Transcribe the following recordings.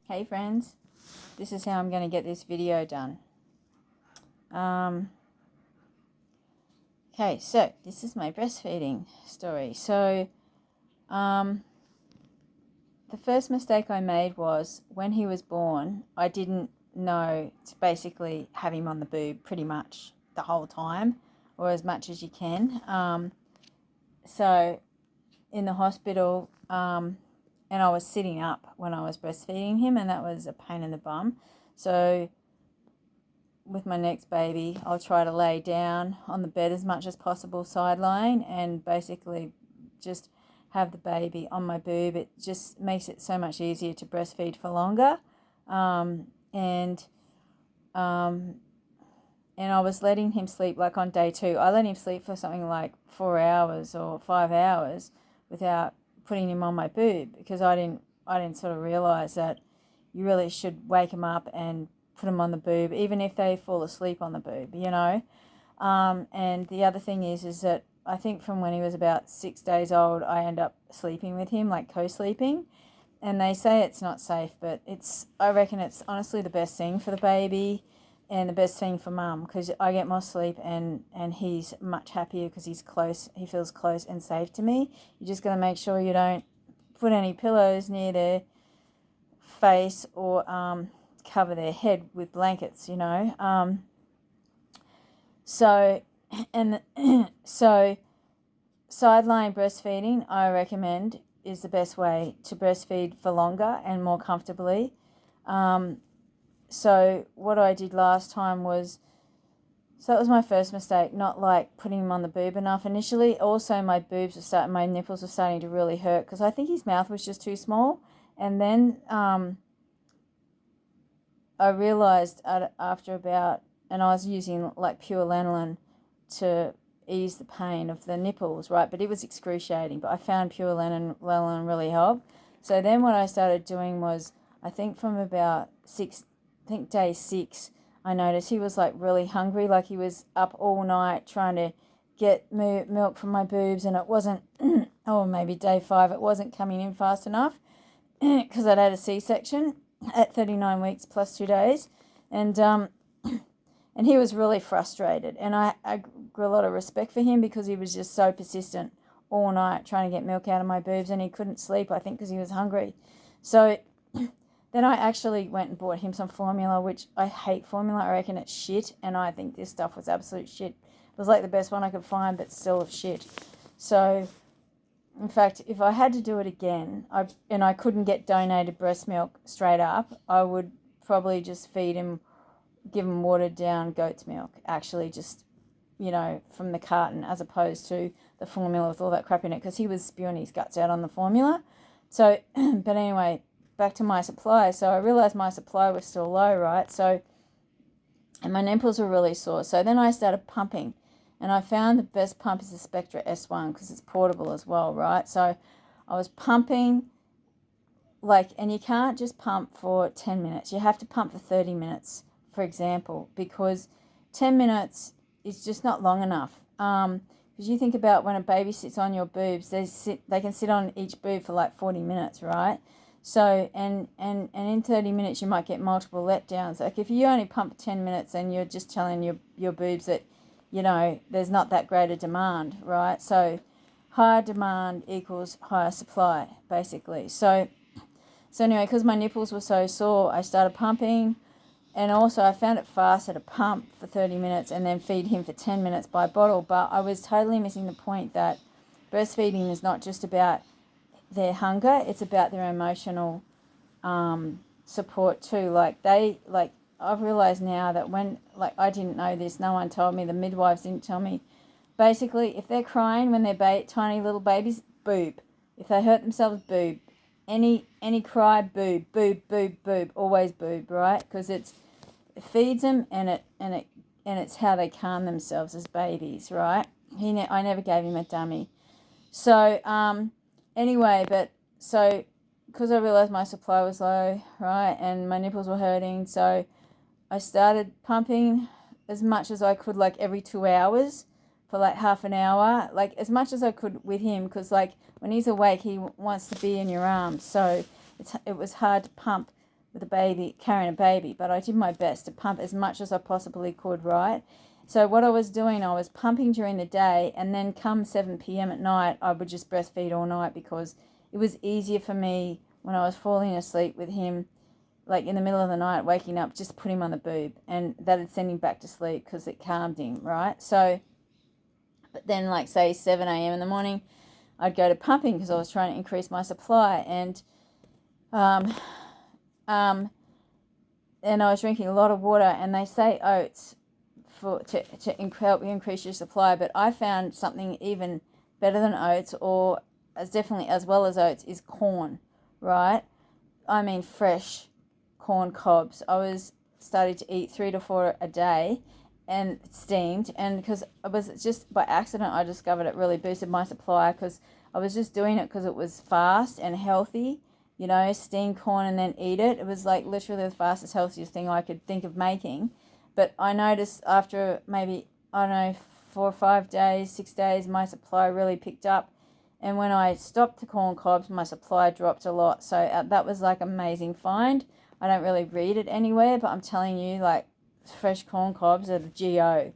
Hey friends, this is how I'm going to get this video done. Okay, so this is my breastfeeding story. So the first mistake I made was when he was born, I didn't know to basically have him on the boob pretty much the whole time, or as much as you can. So in the hospital, and I was sitting up when I was breastfeeding him, and that was a pain in the bum. So with my next baby, I'll try to lay down on the bed as much as possible, side lying, and basically just have the baby on my boob. It just makes it so much easier to breastfeed for longer. And I was letting him sleep, like on day 2, I let him sleep for something like 4 hours or 5 hours without putting him on my boob, because I didn't sort of realize that you really should wake him up and put them on the boob, even if they fall asleep on the boob, you know. And the other thing is that I think from when he was about 6 days old, I end up sleeping with him, like co-sleeping. And they say it's not safe, but I reckon it's honestly the best thing for the baby and the best thing for mum, because I get more sleep and he's much happier because he feels close and safe to me. You just got to make sure you don't put any pillows near their face or cover their head with blankets, you know. So sideline breastfeeding, I recommend, is the best way to breastfeed for longer and more comfortably. So what I did last time was, so that was my first mistake, not like putting him on the boob enough initially. Also, my nipples were starting to really hurt because I think his mouth was just too small. And then I realized after about, and I was using like pure lanolin to ease the pain of the nipples, right? But it was excruciating. But I found pure lanolin really helped. So then what I started doing was, I think from about day 6, I noticed he was like really hungry, like he was up all night trying to get milk from my boobs, and it wasn't, oh, maybe day 5, it wasn't coming in fast enough because I'd had a C-section at 39 weeks plus 2 days, and he was really frustrated, and I grew a lot of respect for him because he was just so persistent all night trying to get milk out of my boobs, and he couldn't sleep, I think, because he was hungry. So then I actually went and bought him some formula, which I hate formula. I reckon it's shit, and I think this stuff was absolute shit. It was like the best one I could find, but still shit. So, in fact, if I had to do it again, and I couldn't get donated breast milk straight up, I would probably just give him watered down goat's milk, actually, just, you know, from the carton, as opposed to the formula with all that crap in it, because he was spewing his guts out on the formula. So, but anyway, back to my supply. So I realized my supply was still low, right? So, and my nipples were really sore. So then I started pumping, and I found the best pump is the Spectra S1 because it's portable as well, right? So I was pumping, and you can't just pump for 10 minutes. You have to pump for 30 minutes, for example, because 10 minutes is just not long enough. Because you think about when a baby sits on your boobs, they can sit on each boob for like 40 minutes, right? So, and in 30 minutes, you might get multiple letdowns. Like if you only pump for 10 minutes and you're just telling your boobs that, you know, there's not that great a demand, right? So higher demand equals higher supply, basically. So anyway, because my nipples were so sore, I started pumping. And also I found it faster to pump for 30 minutes and then feed him for 10 minutes by bottle. But I was totally missing the point that breastfeeding is not just about their hunger, it's about their emotional support too. I've realized now that when, I didn't know this, no one told me, the midwives didn't tell me. Basically, if they're crying when they're tiny little babies, boob. If they hurt themselves, boob. Any cry, boob, boob, boob, boob, always boob, right? Because it feeds them, and it's how they calm themselves as babies, right? I never gave him a dummy. So anyway, because I realized my supply was low, right, and my nipples were hurting, so I started pumping as much as I could, like every 2 hours for like half an hour, like as much as I could with him, because like when he's awake, he wants to be in your arms. So it was hard to pump with a baby, carrying a baby, but I did my best to pump as much as I possibly could, right? So what I was doing, I was pumping during the day, and then come 7 p.m. at night, I would just breastfeed all night, because it was easier for me when I was falling asleep with him, like in the middle of the night, waking up, just put him on the boob, and that'd send him back to sleep because it calmed him, right? So, but then like say 7 a.m. in the morning, I'd go to pumping because I was trying to increase my supply, and um, and I was drinking a lot of water, and they say oats to help you increase your supply, but I found something even better than oats, or as definitely as well as oats, is corn, right? I mean fresh corn cobs. I was starting to eat 3 to 4 a day, and steamed, and because it was just by accident I discovered it really boosted my supply, because I was just doing it because it was fast and healthy, you know, steam corn and then eat it. It was like literally the fastest, healthiest thing I could think of making. But I noticed after maybe, I don't know, 4 or 5 days, 6 days, my supply really picked up. And when I stopped the corn cobs, my supply dropped a lot. So that was like amazing find. I don't really read it anywhere, but I'm telling you, like, fresh corn cobs are the GO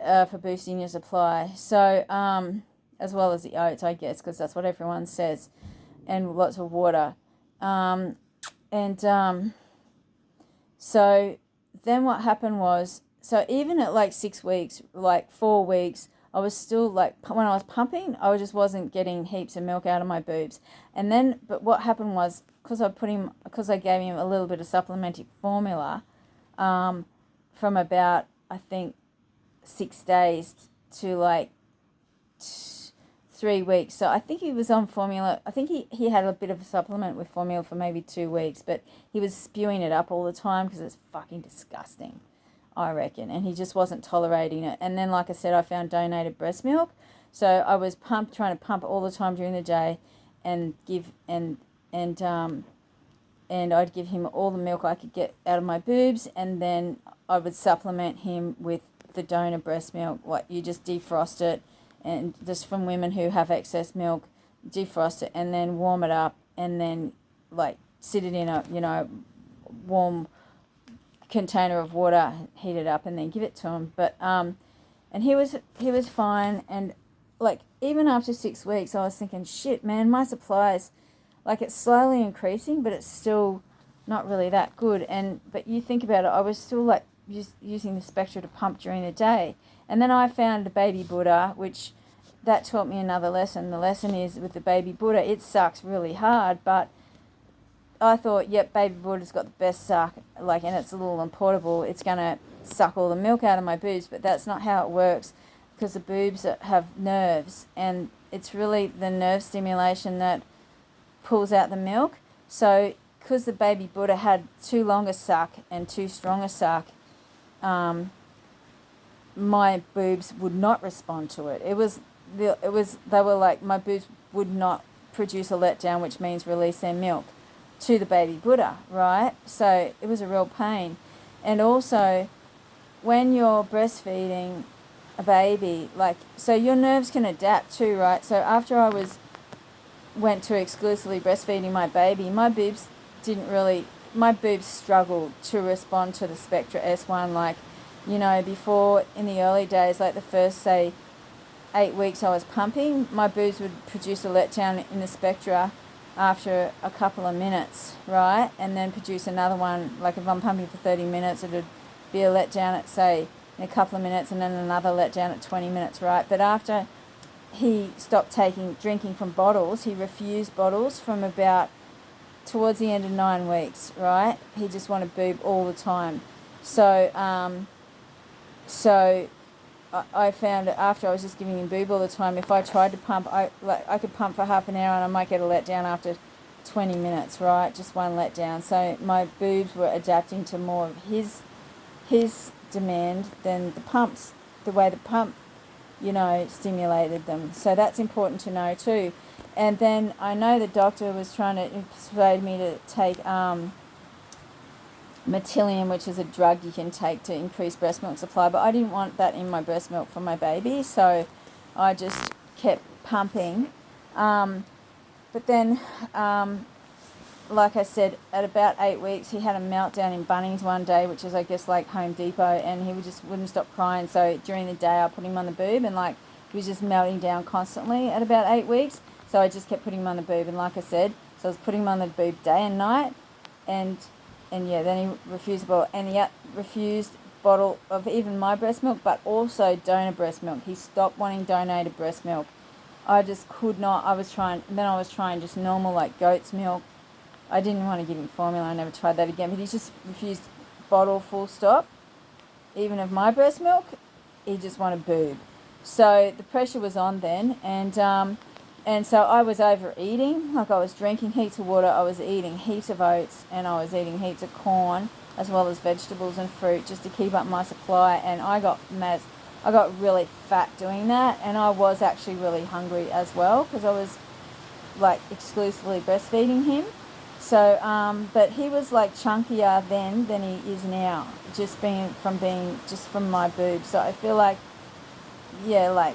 for boosting your supply. So, as well as the oats, I guess, because that's what everyone says, and lots of water. So then what happened was, so even at like 6 weeks, like 4 weeks, I was still like, when I was pumping, I just wasn't getting heaps of milk out of my boobs. And then, but what happened was, because I gave him a little bit of supplemental formula, from about, I think, 6 days to like 3 weeks. So I think he was on formula. I think he had a bit of a supplement with formula for maybe 2 weeks, but he was spewing it up all the time because it's fucking disgusting, I reckon. And he just wasn't tolerating it. And then, like I said, I found donated breast milk. So I was trying to pump all the time during the day, and and I'd give him all the milk I could get out of my boobs, and then I would supplement him with the donor breast milk. Like, you just defrost it, and just from women who have excess milk, defrost it and then warm it up, and then like sit it in a, you know, warm container of water, heat it up, and then give it to him. But and he was fine. And like even after 6 weeks, I was thinking, shit, man, my supplies, like, it's slowly increasing, but it's still not really that good. But you think about it, I was still like using the Spectra to pump during the day. And then I found the baby Buddha, which that taught me another lesson. The lesson is, with the baby Buddha, it sucks really hard, but I thought, yep, baby Buddha's got the best suck, like, and it's little and portable, it's going to suck all the milk out of my boobs. But that's not how it works, because the boobs have nerves, and it's really the nerve stimulation that pulls out the milk. So because the baby Buddha had too long a suck and too strong a suck, my boobs would not respond to it. They were like, my boobs would not produce a letdown, which means release their milk to the baby Buddha, right? So it was a real pain. And also, when you're breastfeeding a baby, like, so your nerves can adapt too, right? So after I went to exclusively breastfeeding my baby, my boobs struggled to respond to the Spectra S1. Like, you know, before, in the early days, like the first, say, 8 weeks I was pumping, my boobs would produce a letdown in the Spectra after a couple of minutes, right? And then produce another one. Like, if I'm pumping for 30 minutes, it would be a letdown at, say, in a couple of minutes, and then another letdown at 20 minutes, right? But after he stopped drinking from bottles, he refused bottles from about towards the end of 9 weeks, right? He just wanted boob all the time. So I found that after I was just giving him boob all the time, if I tried to pump, I could pump for half an hour and I might get a letdown after 20 minutes, right? Just one letdown. So my boobs were adapting to more of his demand than the way the pump, you know, stimulated them. So that's important to know too. And then I know the doctor was trying to persuade me to take Metilium, which is a drug you can take to increase breast milk supply, but I didn't want that in my breast milk for my baby, so I just kept pumping. But then like I said, at about 8 weeks, he had a meltdown in Bunnings one day, which is, I guess, like Home Depot, and he just wouldn't stop crying. So during the day, I put him on the boob, and like he was just melting down constantly at about 8 weeks. So I just kept putting him on the boob, and like I said, so I was putting him on the boob day and night, and yeah, then he refused a bottle, and he refused bottle of even my breast milk, but also donor breast milk. He stopped wanting donated breast milk. I just could not. I was trying, then I was trying just normal like goat's milk. I didn't want to give him formula. I never tried that again. But he just refused bottle full stop. Even of my breast milk, he just wanted boob. So the pressure was on then, and so I was overeating. Like I was drinking heaps of water. I was eating heaps of oats, and I was eating heaps of corn as well as vegetables and fruit just to keep up my supply. And I got really fat doing that, and I was actually really hungry as well because I was like exclusively breastfeeding him. So, but he was like chunkier then than he is now, just from my boobs. So I feel like, yeah, like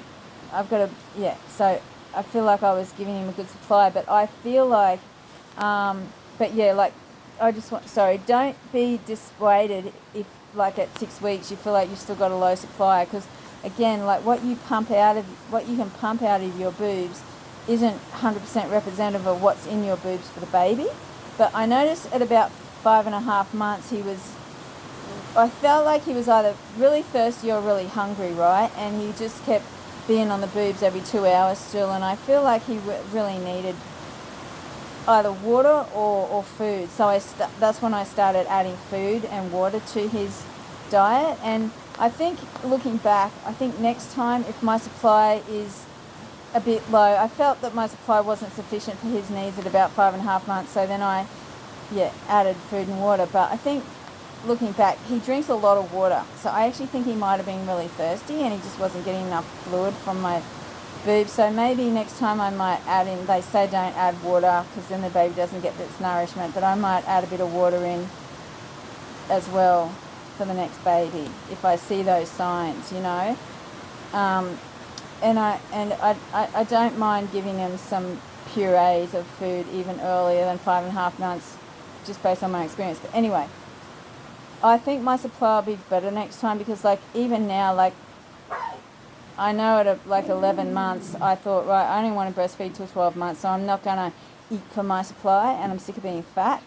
I've got to, yeah. So I feel like I was giving him a good supply, but I feel like, but yeah, like don't be dissuaded if like at 6 weeks you feel like you've still got a low supply, because again, like what you can pump out of your boobs isn't 100% representative of what's in your boobs for the baby. But I noticed at about 5.5 months I felt like he was either really thirsty or really hungry, right? And he just kept being on the boobs every 2 hours still, and I feel like he really needed either water or food. So that's when I started adding food and water to his diet. And I think looking back, I think next time if my supply is a bit low, I felt that my supply wasn't sufficient for his needs at about 5.5 months, so then I added food and water. But I think looking back, he drinks a lot of water, so I actually think he might have been really thirsty and he just wasn't getting enough fluid from my boobs. So maybe next time I might add in, they say don't add water because then the baby doesn't get its nourishment, but I might add a bit of water in as well for the next baby if I see those signs, you know. And I don't mind giving them some purees of food even earlier than 5.5 months, just based on my experience. But anyway, I think my supply will be better next time, because like even now, like I know at like 11 months, I thought, right, I only want to breastfeed till 12 months, so I'm not going to eat for my supply, and I'm sick of being fat.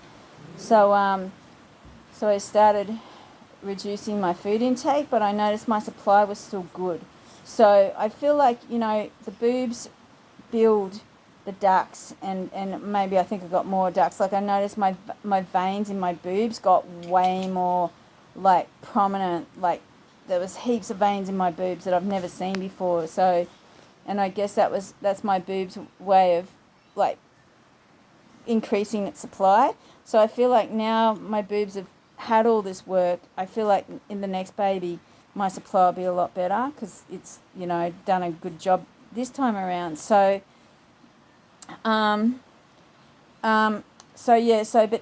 So I started reducing my food intake, but I noticed my supply was still good. So I feel like, you know, the boobs build the ducts, and maybe I think I got more ducts. Like I noticed my veins in my boobs got way more like prominent. Like there was heaps of veins in my boobs that I've never seen before. So, and I guess that's my boobs' way of like increasing its supply. So I feel like now my boobs have had all this work. I feel like in the next baby my supply will be a lot better because it's, you know, done a good job this time around. So but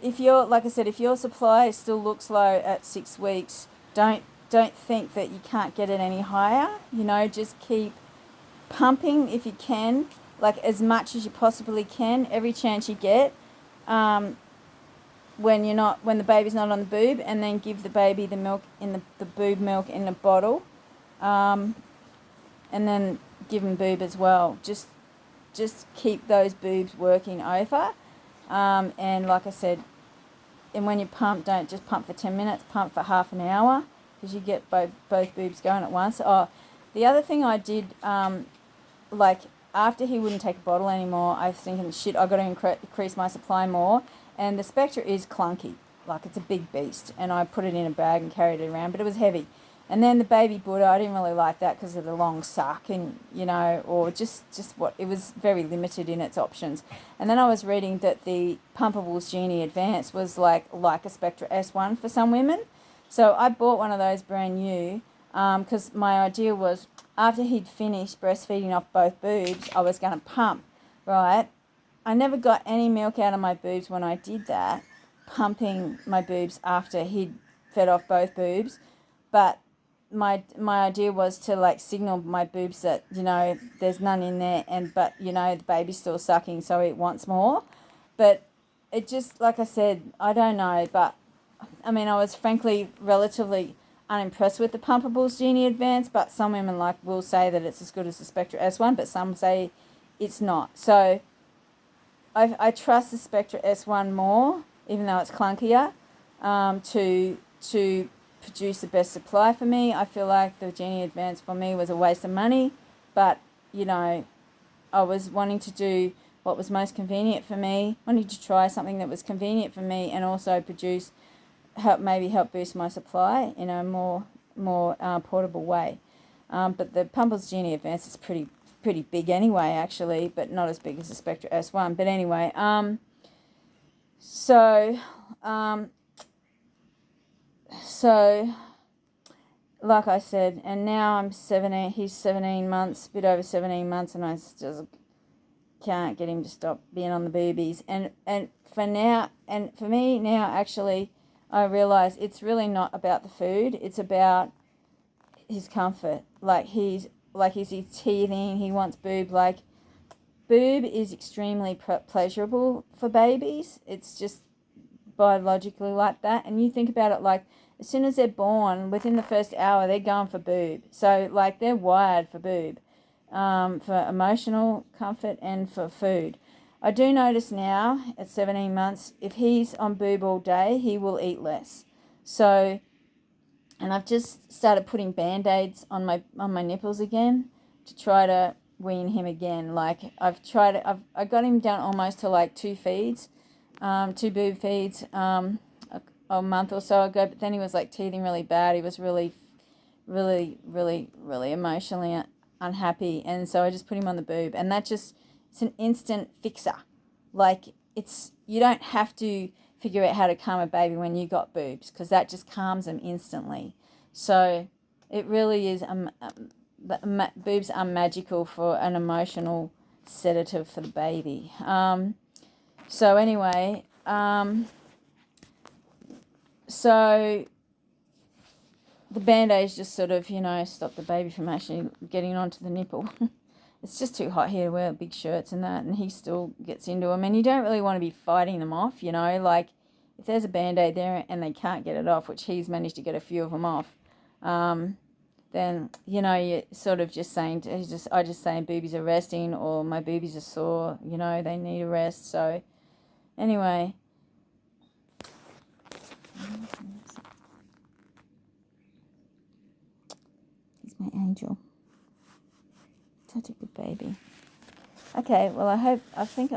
if you're, like I said, if your supply still looks low at 6 weeks, don't think that you can't get it any higher. You know, just keep pumping if you can, like as much as you possibly can, every chance you get. When the baby's not on the boob, and then give the baby the milk in the boob milk in a bottle, and then give them boob as well. Just keep those boobs working over, and like I said, and when you pump, don't just pump for 10 minutes, pump for half an hour, because you get both boobs going at once. The other thing I did, like after he wouldn't take a bottle anymore, I was thinking, shit, I've got to increase my supply more. And the Spectra is clunky, like it's a big beast. And I put it in a bag and carried it around, but it was heavy. And then the baby Buddha, I didn't really like that because of the long suck, and you know, or just what, it was very limited in its options. And then I was reading that the Pumpables Genie Advance was like a Spectra S1 for some women. So I bought one of those brand new, because my idea was after he'd finished breastfeeding off both boobs, I was going to pump, right? I never got any milk out of my boobs when I did that, pumping my boobs after he'd fed off both boobs. But my idea was to like signal my boobs that, you know, there's none in there, but you know, the baby's still sucking, so it wants more. But it just, like I said, I don't know, but I mean, I was frankly relatively unimpressed with the Pumpables Genie Advance, but some women will say that it's as good as the Spectra S1, but some say it's not. So I trust the Spectra S1 more, even though it's clunkier, to produce the best supply for me. I feel like the Genie Advance for me was a waste of money, but you know, I was wanting to do what was most convenient for me, wanting to try something that was convenient for me, and also help boost my supply in a more portable way. But the Pumples Genie Advance is pretty big anyway, actually, but not as big as the Spectra S1. But anyway, so like I said, and now I'm 17. He's 17 months, a bit over 17 months, and I just can't get him to stop being on the boobies. And for me now, actually, I realise it's really not about the food. It's about his comfort. He's teething. He wants boob. Boob is extremely pleasurable for babies. It's just biologically like that. And you think about it, as soon as they're born, within the first hour, they're going for boob. So they're wired for boob, for emotional comfort and for food. I do notice now at 17 months, if he's on boob all day, he will eat less. So, and I've just started putting Band-Aids on my nipples again to try to wean him again. I got him down almost to 2 feeds, 2 boob feeds, a month or so ago, but then he was teething really bad. He was really, really, really, really emotionally unhappy, and so I just put him on the boob, and it's an instant fixer. You don't have to figure out how to calm a baby when you got boobs, because that just calms them instantly. So it really is, boobs are magical for an emotional sedative for the baby. So anyway, so the Band-Aids just sort of, stop the baby from actually getting onto the nipple. It's just too hot here to wear big shirts and that, and he still gets into them. And you don't really want to be fighting them off, if there's a Band-Aid there and they can't get it off, which he's managed to get a few of them off, then, you're sort of just saying, I just saying boobies are resting, or my boobies are sore, they need a rest. So anyway. He's my angel. Such a good baby. Okay, well, I think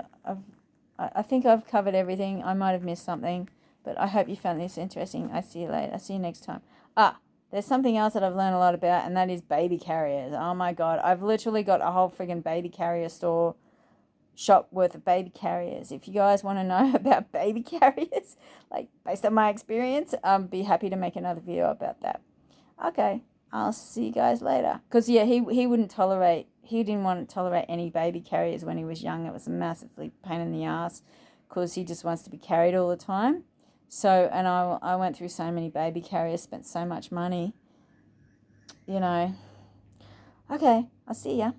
I've covered everything. I might have missed something, but I hope you found this interesting. I see you later. I see you next time. There's something else that I've learned a lot about, and that is baby carriers. Oh my God, I've literally got a whole friggin' baby carrier shop worth of baby carriers. If you guys want to know about baby carriers, based on my experience, be happy to make another video about that. Okay, I'll see you guys later. Because he didn't want to tolerate any baby carriers when he was young. It was a massively pain in the ass, because he just wants to be carried all the time. So, and I went through so many baby carriers, spent so much money, Okay, I'll see ya.